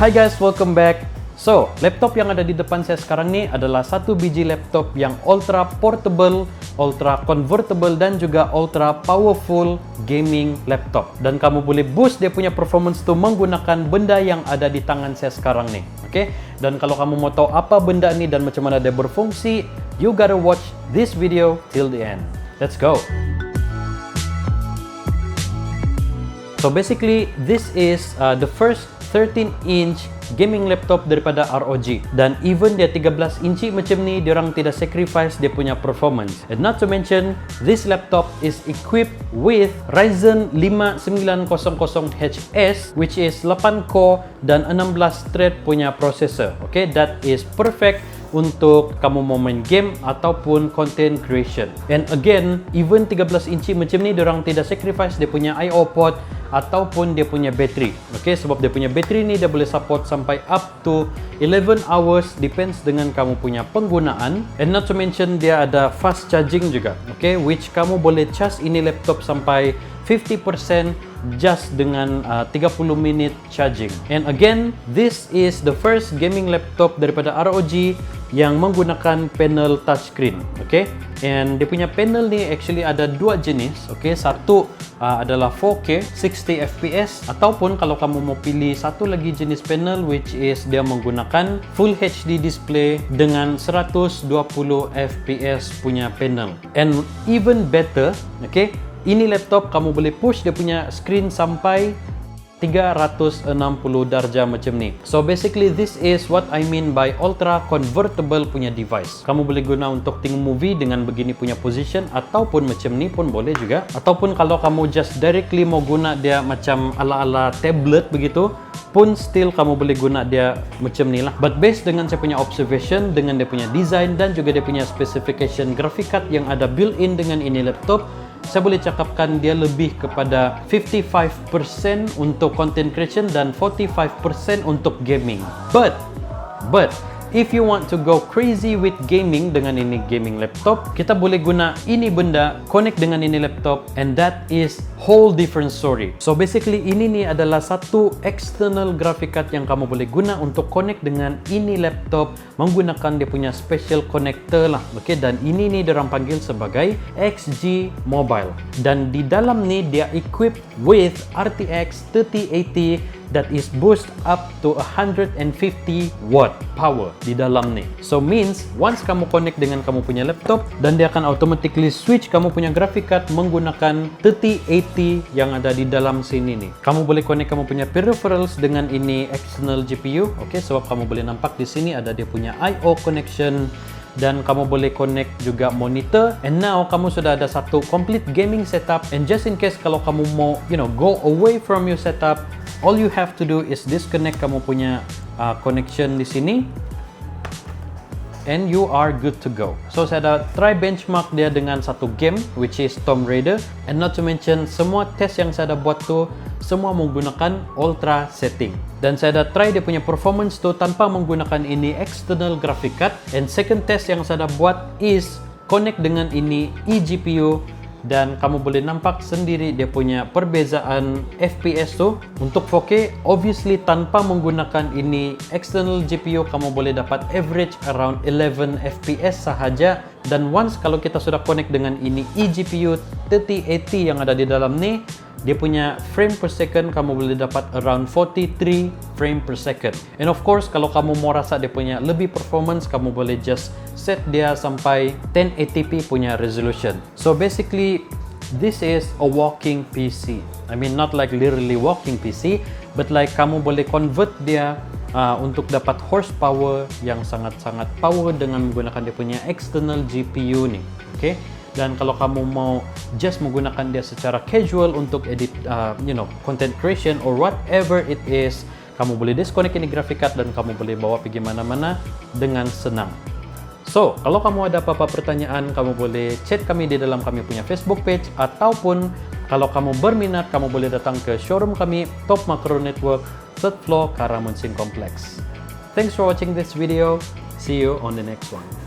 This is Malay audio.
Hi guys, welcome back. So, laptop yang ada di depan saya sekarang ni adalah satu biji laptop yang ultra portable, ultra convertible dan juga ultra powerful gaming laptop. Dan kamu boleh boost dia punya performance tu menggunakan benda yang ada di tangan saya sekarang ni. Okay? Dan kalau kamu mau tahu apa benda ni dan macam mana dia berfungsi, you gotta watch this video till the end. Let's go. So basically, this is the first 13-inch gaming laptop daripada ROG. Dan even dia 13 inci macam ni, diorang tidak sacrifice dia punya performance. And not to mention, this laptop is equipped with Ryzen 5900HS, which is 8 core dan 16 thread punya processor. Okay, that is perfect untuk kamu mau main game ataupun content creation. And again, even 13 inci macam ni, diorang tidak sacrifice dia punya I/O port ataupun dia punya battery. Okay, sebab dia punya battery ni dia boleh support sampai up to 11 hours, depends dengan kamu punya penggunaan. And not to mention, dia ada fast charging juga. Okay, which kamu boleh charge ini laptop sampai 50% just dengan 30 minit charging. And again, this is the first gaming laptop daripada ROG yang menggunakan panel touchscreen. Okay, and dia punya panel ni actually ada dua jenis. Okay, satu adalah 4K 60 fps, ataupun kalau kamu mau pilih satu lagi jenis panel which is dia menggunakan full HD display dengan 120 fps punya panel. And even better, okay, ini laptop kamu boleh push dia punya screen sampai 360 darjah macam ni. So basically, this is what I mean by ultra convertible punya device. Kamu boleh guna untuk tengok movie dengan begini punya position, ataupun macam ni pun boleh juga. Ataupun kalau kamu just directly mau guna dia macam ala-ala tablet begitu, pun still kamu boleh guna dia macam ni lah. But based dengan saya punya observation, dengan dia punya design dan juga dia punya specification graphic card yang ada built-in dengan ini laptop, saya boleh cakapkan dia lebih kepada 55% untuk content creation dan 45% untuk gaming. But if you want to go crazy with gaming dengan ini gaming laptop, kita boleh guna ini benda, connect dengan ini laptop, and that is whole different story. So basically, ini ni adalah satu external graphic card yang kamu boleh guna untuk connect dengan ini laptop menggunakan dia punya special connector lah. Okay, dan ini ni diorang panggil sebagai XG Mobile. Dan di dalam ni dia equipped with RTX 3080 that is boost up to 150 watt power di dalam ni. So means once kamu connect dengan kamu punya laptop, dan dia akan automatically switch kamu punya graphic card menggunakan 3080 yang ada di dalam sini ni. Kamu boleh connect kamu punya peripherals dengan ini external GPU. Okay, sebab kamu boleh nampak di sini ada dia punya I/O connection, dan kamu boleh connect juga monitor. And now kamu sudah ada satu complete gaming setup. And just in case kalau kamu mau go away from your setup, all you have to do is disconnect kamu punya connection di sini, and you are good to go. So saya ada try benchmark dia dengan satu game which is Tomb Raider, and not to mention semua test yang saya ada buat tu semua menggunakan ultra setting. Dan saya dah try dia punya performance tu tanpa menggunakan ini external graphic card. And second test yang saya dah buat is connect dengan ini eGPU, dan kamu boleh nampak sendiri dia punya perbezaan FPS tu. Untuk 4K, obviously tanpa menggunakan ini external GPU, kamu boleh dapat average around 11 FPS sahaja. Dan once kalau kita sudah connect dengan ini eGPU 3080 yang ada di dalam ni, dia punya frame per second kamu boleh dapat around 43 frame per second. And of course, kalau kamu mau rasa dia punya lebih performance, kamu boleh just set dia sampai 1080p punya resolution. So basically, this is a walking PC. I mean, not like literally walking PC, but like kamu boleh convert dia untuk dapat horsepower yang sangat-sangat power dengan menggunakan dia punya external GPU ni. Okay? Dan kalau kamu mau just menggunakan dia secara casual untuk edit content creation or whatever it is, kamu boleh disconnect ini graphic card dan kamu boleh bawa pergi mana-mana dengan senang. So, kalau kamu ada apa-apa pertanyaan, kamu boleh chat kami di dalam kami punya Facebook page, ataupun kalau kamu berminat, kamu boleh datang ke showroom kami Topmacro Network, 3rd floor Karamunsin Complex. Thanks for watching this video. See you on the next one.